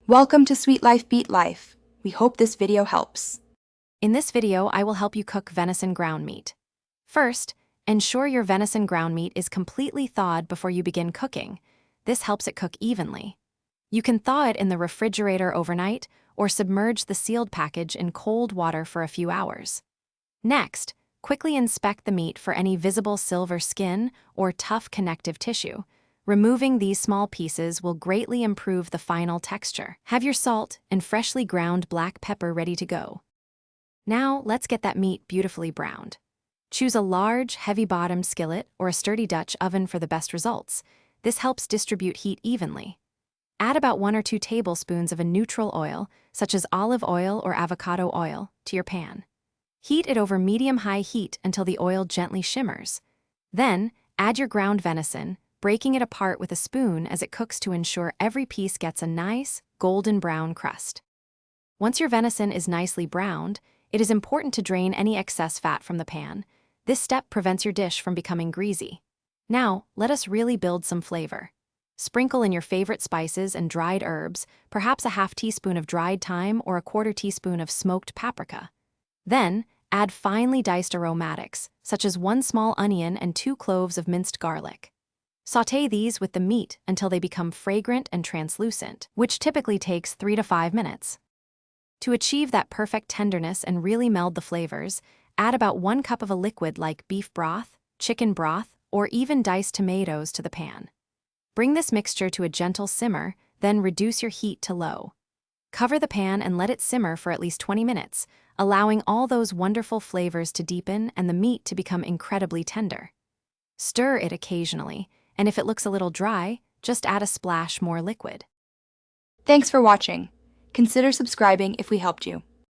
Welcome to Sweet Life Beat Life. We hope this video helps. In this video, I will help you cook venison ground meat. First, ensure your venison ground meat is completely thawed before you begin cooking. This helps it cook evenly. You can thaw it in the refrigerator overnight or submerge the sealed package in cold water for a few hours. Next, quickly inspect the meat for any visible silver skin or tough connective tissue. Removing these small pieces will greatly improve the final texture. Have your salt and freshly ground black pepper ready to go. Now, let's get that meat beautifully browned. Choose a large, heavy-bottomed skillet or a sturdy Dutch oven for the best results. This helps distribute heat evenly. Add about 1 or 2 tablespoons of a neutral oil, such as olive oil or avocado oil, to your pan. Heat it over medium-high heat until the oil gently shimmers. Then, add your ground venison, breaking it apart with a spoon as it cooks to ensure every piece gets a nice, golden brown crust. Once your venison is nicely browned, it is important to drain any excess fat from the pan. This step prevents your dish from becoming greasy. Now, let us really build some flavor. Sprinkle in your favorite spices and dried herbs, perhaps a half teaspoon of dried thyme or a 1/4 teaspoon of smoked paprika. Then, add finely diced aromatics, such as 1 small onion and 2 cloves of minced garlic. Sauté these with the meat until they become fragrant and translucent, which typically takes 3 to 5 minutes. To achieve that perfect tenderness and really meld the flavors, add about 1 cup of a liquid like beef broth, chicken broth, or even diced tomatoes to the pan. Bring this mixture to a gentle simmer, then reduce your heat to low. Cover the pan and let it simmer for at least 20 minutes, allowing all those wonderful flavors to deepen and the meat to become incredibly tender. Stir it occasionally, and if it looks a little dry, just add a splash more liquid. Thanks for watching. Consider subscribing if we helped you.